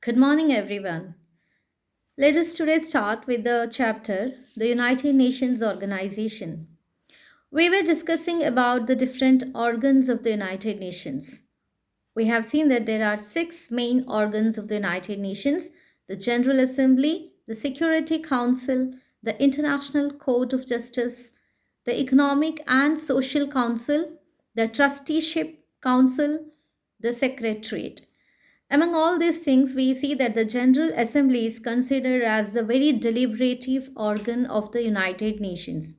Good morning, everyone. Let us today start with the chapter The United Nations Organization. We were discussing about the different organs of the United Nations. We have seen that there are six main organs of the United Nations: the General Assembly, the Security Council, the International Court of Justice, the Economic and Social Council, the Trusteeship Council, the Secretariat. Among all these things, we see that the General Assembly is considered as the very deliberative organ of the United Nations.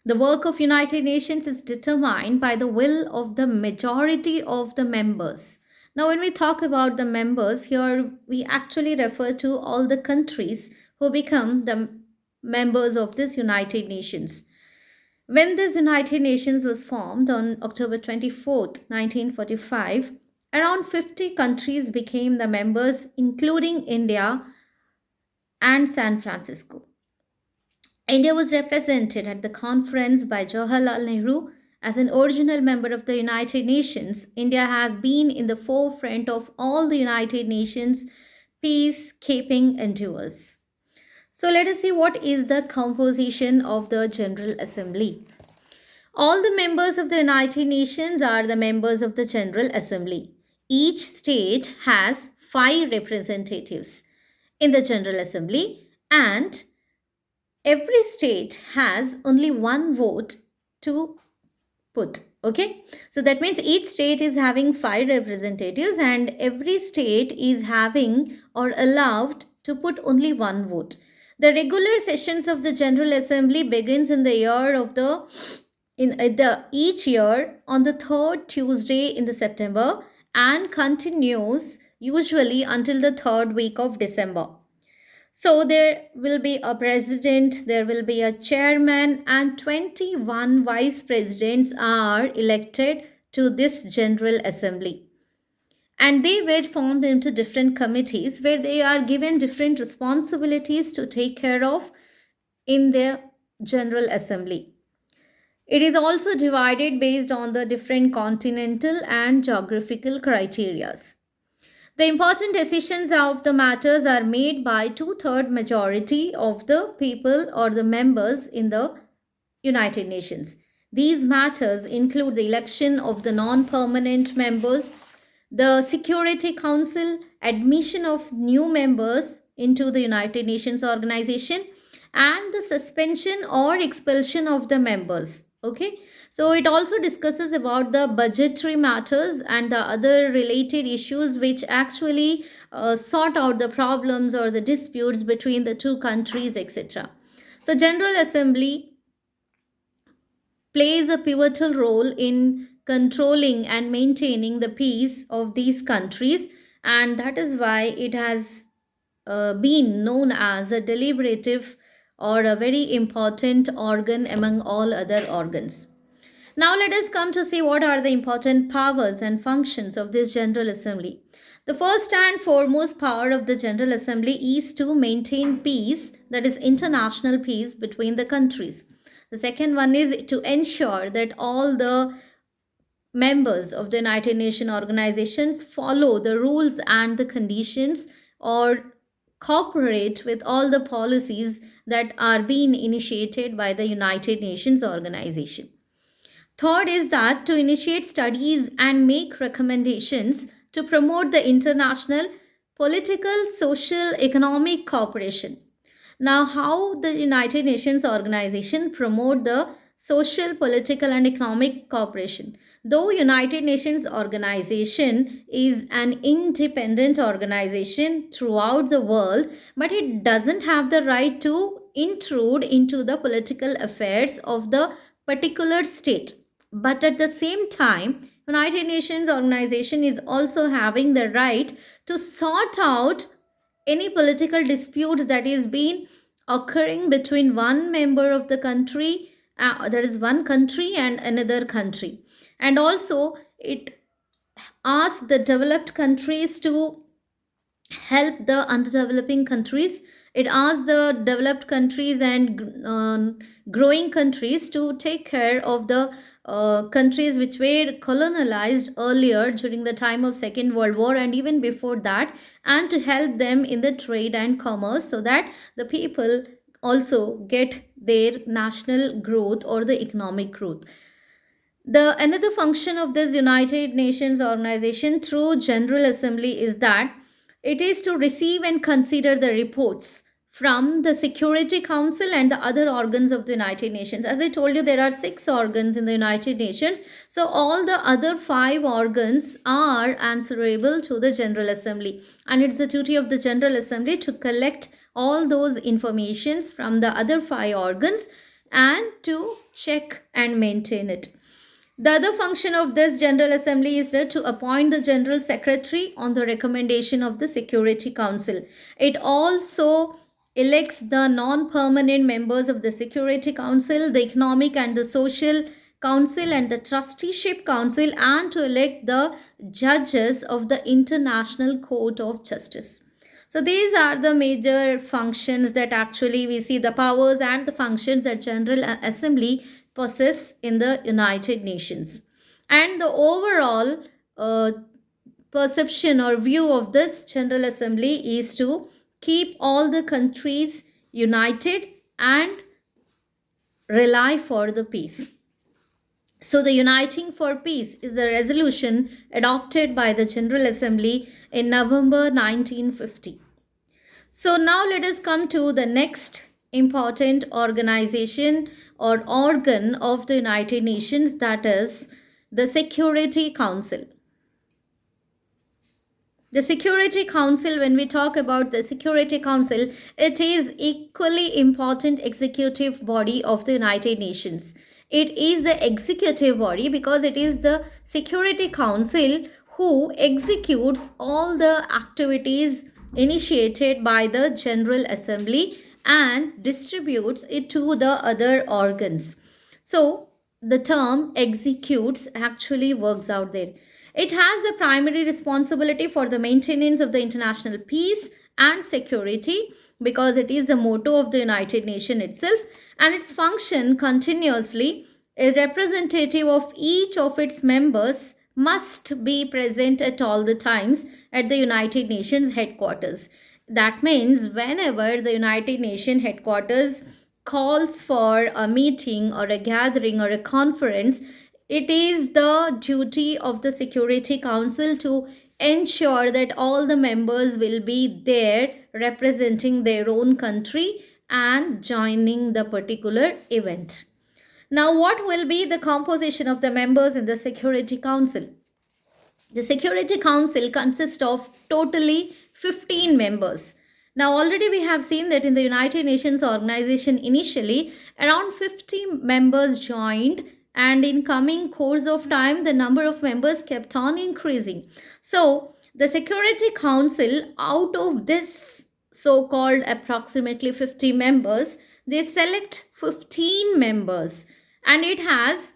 The work of United Nations is determined by the will of the majority of the members. Now, when we talk about the members, here we actually refer to all the countries who become the members of this United Nations. When this United Nations was formed on October 24th, 1945, around 50 countries became the members, including India and San Francisco. India was represented at the conference by Jawaharlal Nehru. As an original member of the United Nations, India has been in the forefront of all the United Nations peacekeeping endeavors. So let us see what is the composition of the General Assembly. All the members of the United Nations are the members of the General Assembly. Each state has five representatives in the General Assembly, and every state has only one vote to put. Okay, so that means each state is having five representatives, and every state is having or allowed to put only one vote. The regular sessions of the General Assembly begins in the year of the in the each year on the third Tuesday in the September and continues usually until the third week of December. So there will be a president, there will be a chairman, and 21 vice presidents are elected to this General Assembly. And they were formed into different committees where they are given different responsibilities to take care of in their General Assembly. It is also divided based on the different continental and geographical criterias. The important decisions of the matters are made by two-third majority of the people or the members in the United Nations. These matters include the election of the non-permanent members, the Security Council, admission of new members into the United Nations organization, and the suspension or expulsion of the members. Okay, so it also discusses about the budgetary matters and the other related issues which actually sort out the problems or the disputes between the two countries, etc. So General Assembly plays a pivotal role in controlling and maintaining the peace of these countries, and that is why it has been known as a deliberative or a very important organ among all other organs. Now let us come to see what are the important powers and functions of this General Assembly. The first and foremost power of the General Assembly is to maintain peace, that is international peace between the countries. The second one is to ensure that all the members of the United Nations organizations follow the rules and the conditions or cooperate with all the policies that are being initiated by the United Nations organization. Third is that to initiate studies and make recommendations to promote the international political, social, economic cooperation. Now, how the United Nations organization promote the social, political, and economic cooperation? Though United Nations organization is an independent organization throughout the world, but it doesn't have the right to intrude into the political affairs of the particular state. But at the same time, United Nations organization is also having the right to sort out any political disputes that is being occurring between one member of the country, there is one country and another country. And also it asks the developed countries to help the underdeveloping countries. It asks the developed countries and growing countries to take care of the countries which were colonized earlier during the time of Second World War and even before that, and to help them in the trade and commerce so that the people also get their national growth or the economic growth. The another function of this United Nations organization through General Assembly is that it is to receive and consider the reports from the Security Council and the other organs of the United Nations. As I told you, there are 6 organs in the United Nations. So all the other 5 organs are answerable to the General Assembly. And it's the duty of the General Assembly to collect all those informations from the other 5 organs and to check and maintain it. The other function of this General Assembly is there to appoint the General Secretary on the recommendation of the Security Council. It also elects the non-permanent members of the Security Council, the Economic and the Social Council and the Trusteeship Council, and to elect the judges of the International Court of Justice. So these are the major functions that actually we see, the powers and the functions that General Assembly possess in the United Nations. And the overall perception or view of this General Assembly is to keep all the countries united and rely for the peace. So the Uniting for Peace is a resolution adopted by the General Assembly in November 1950. So now let us come to the next important organization or organ of the United Nations, that is the Security Council. The Security Council, when we talk about the Security Council, it is equally important executive body of the United Nations. It is the executive body because it is the Security Council who executes all the activities initiated by the General Assembly and distributes it to the other organs. So the term executes actually works out there. It has the primary responsibility for the maintenance of the international peace and security because it is the motto of the United Nations itself, and its function continuously, a representative of each of its members must be present at all the times at the United Nations headquarters. That means whenever the United Nations headquarters calls for a meeting or a gathering or a conference, it is the duty of the Security Council to ensure that all the members will be there representing their own country and joining the particular event. Now, what will be the composition of the members in the Security Council? The Security Council consists of totally 15 members. Now, already we have seen that in the United Nations organization initially around 50 members joined, and in coming course of time the number of members kept on increasing. So the Security Council, out of this so-called approximately 50 members, they select 15 members, and it has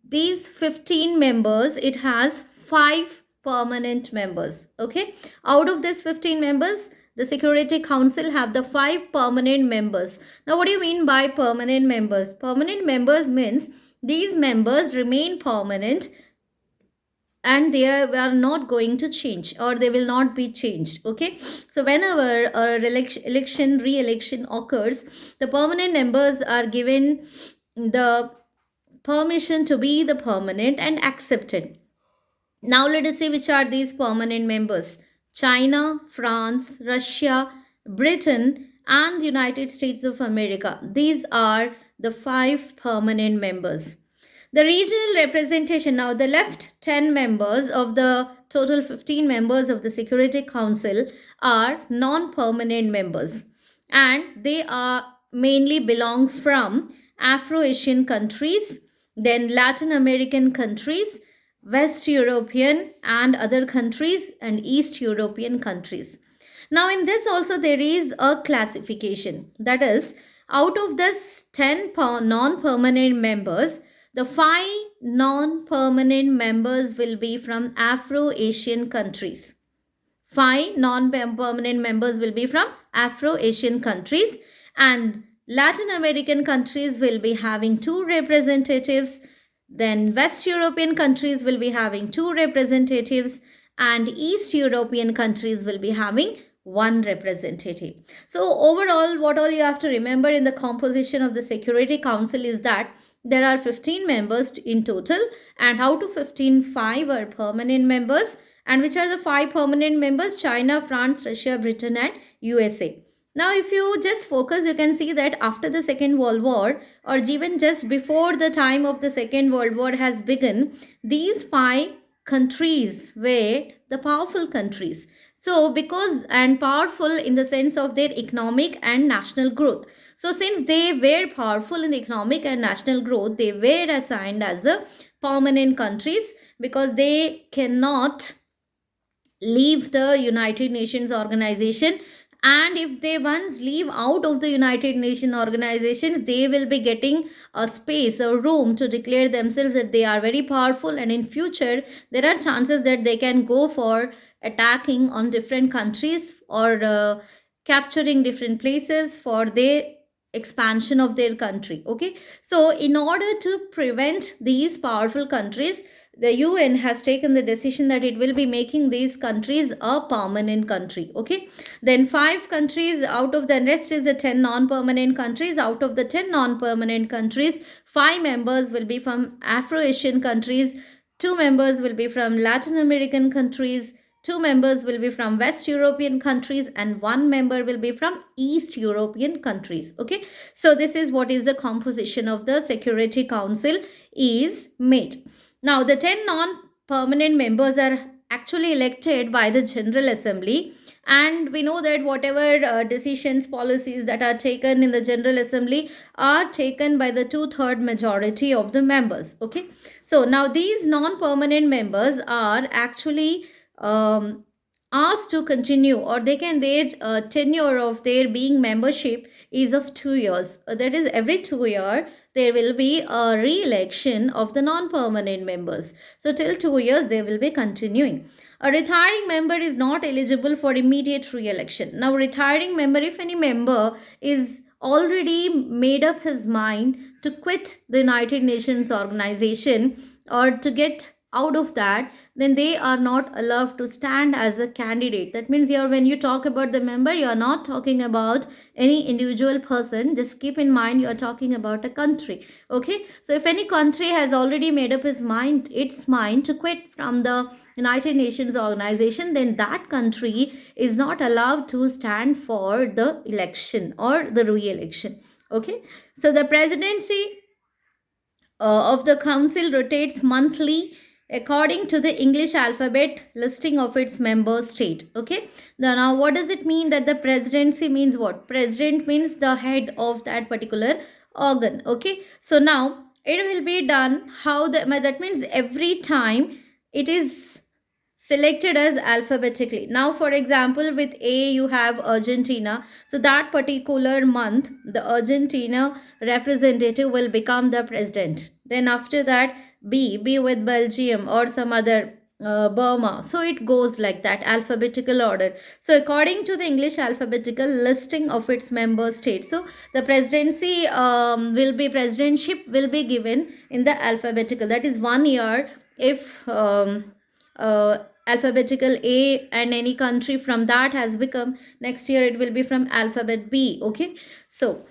these 15 members, it has 5 permanent members. Okay, out of this 15 members, the Security Council have the 5 permanent members. Now what do you mean by permanent members? Permanent members means these members remain permanent and they are not going to change, or they will not be changed. Okay, so whenever a re-election occurs, the permanent members are given the permission to be the permanent and accepted. Now let us see which are these permanent members. China, France, Russia, Britain and the United States of America. These are the 5 permanent members. The regional representation, now the left 10 members of the total 15 members of the Security Council are non-permanent members, and they are mainly belong from Afro-Asian countries, then Latin American countries, West European and other countries, and East European countries. Now in this also there is a classification, that is, out of this 10 non-permanent members, the 5 non-permanent members will be from Afro-Asian countries. 5 non-permanent members will be from Afro-Asian countries, and Latin American countries will be having 2 representatives. Then West European countries will be having 2 representatives, and East European countries will be having 1 representative. So overall, what all you have to remember in the composition of the Security Council is that there are 15 members in total, and out of 15, 5 are permanent members. And which are the 5 permanent members? China, France, Russia, Britain and USA. Now, if you just focus, you can see that after the Second World War, or even just before the time of the Second World War has begun, these 5 countries were the powerful countries. So, because and powerful in the sense of their economic and national growth. So, since they were powerful in the economic and national growth, they were assigned as the permanent countries, because they cannot leave the United Nations organization. And if they once leave out of the United Nations organizations, they will be getting a space, a room to declare themselves that they are very powerful, and in future there are chances that they can go for attacking on different countries, or capturing different places for their expansion of their country. Okay, so in order to prevent these powerful countries, the UN has taken the decision that it will be making these countries a permanent country. Okay, then 5 countries out of the rest is the 10 non-permanent countries. Out of the 10 non-permanent countries, 5 members will be from Afro-Asian countries, 2 members will be from Latin American countries, 2 members will be from West European countries, and 1 member will be from East European countries. Okay, so this is what is the composition of the Security Council is made. Now, the 10 non-permanent members are actually elected by the General Assembly, and we know that whatever decisions, policies that are taken in the General Assembly are taken by the 2/3 majority of the members. Okay, so now these non-permanent members are actually asked to continue, or they can, their tenure of their being membership is of 2 years. That is, every 2 years there will be a re-election of the non-permanent members. So till 2 years they will be continuing. A retiring member is not eligible for immediate re-election. Now, retiring member, if any member is already made up his mind to quit the United Nations organization, or to get out of that, then they are not allowed to stand as a candidate. That means here, when you talk about the member, you are not talking about any individual person. Just keep in mind, you are talking about a country. Okay, so if any country has already made up its mind to quit from the United Nations organization, then that country is not allowed to stand for the election or the re-election. Okay, so the presidency of the council rotates monthly according to the English alphabet listing of its member state. Okay, now what does it mean that the presidency means? What? President means the head of that particular organ. Okay, so now it will be done how that means every time it is selected as alphabetically. Now, for example, with A you have Argentina. So that particular month, the Argentina representative will become the president. Then after that, B with Belgium or some other Burma. So it goes like that, alphabetical order. So according to the English alphabetical listing of its member states, so the presidency presidentship will be given in the alphabetical. That is 1 year if alphabetical A, and any country from that has become, next year it will be from alphabet B. Okay, so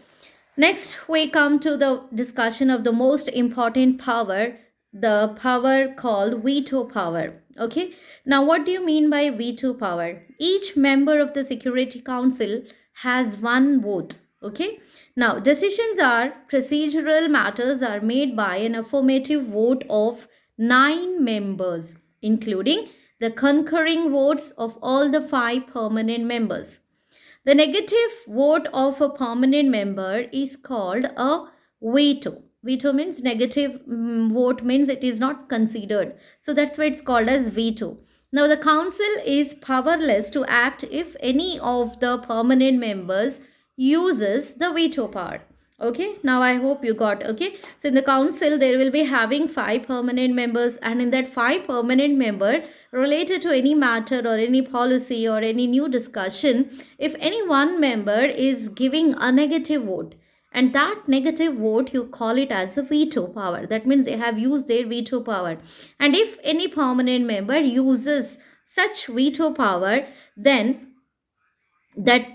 next we come to the discussion of the most important power, the power called veto power. Okay, now what do you mean by veto power? Each member of the Security Council has 1 vote. Okay, now decisions are procedural matters are made by an affirmative vote of 9 members, including the concurring votes of all the 5 permanent members. The negative vote of a permanent member is called a veto. Veto means negative vote, means it is not considered. So that's why it's called as veto. Now the council is powerless to act if any of the permanent members uses the veto power. Okay, now I hope you got. Okay, so in the council there will be having 5 permanent members, and in that 5 permanent member, related to any matter or any policy or any new discussion, if any one member is giving a negative vote, and that negative vote you call it as a veto power. That means they have used their veto power. And if any permanent member uses such veto power, then that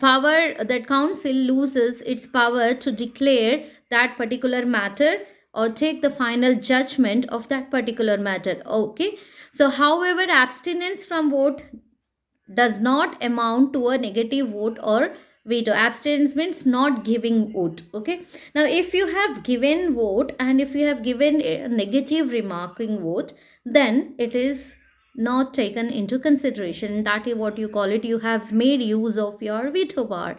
council loses its power to declare that particular matter or take the final judgment of that particular matter. Okay, so however, abstinence from vote does not amount to a negative vote or veto. Abstinence means not giving vote. Okay, now if you have given vote and if you have given a negative remarking vote, then it is not taken into consideration. That is what you call it, you have made use of your veto power.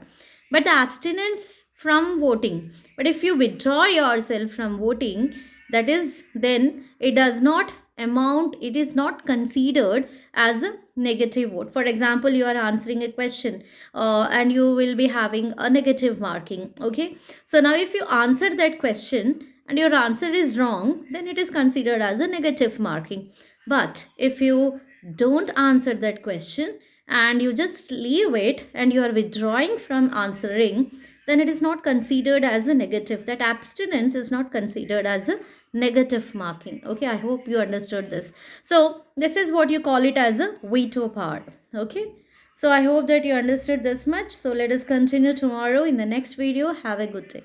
But the abstinence from voting, but if you withdraw yourself from voting, that is, then it does not amount, it is not considered as a negative vote. For example, you are answering a question and you will be having a negative marking. Okay, so now if you answer that question and your answer is wrong, then it is considered as a negative marking. But if you don't answer that question and you just leave it and you are withdrawing from answering, then it is not considered as a negative. That abstinence is not considered as a negative marking. Okay, I hope you understood this. So this is what you call it as a veto power. Okay, so I hope that you understood this much. So let us continue tomorrow in the next video. Have a good day.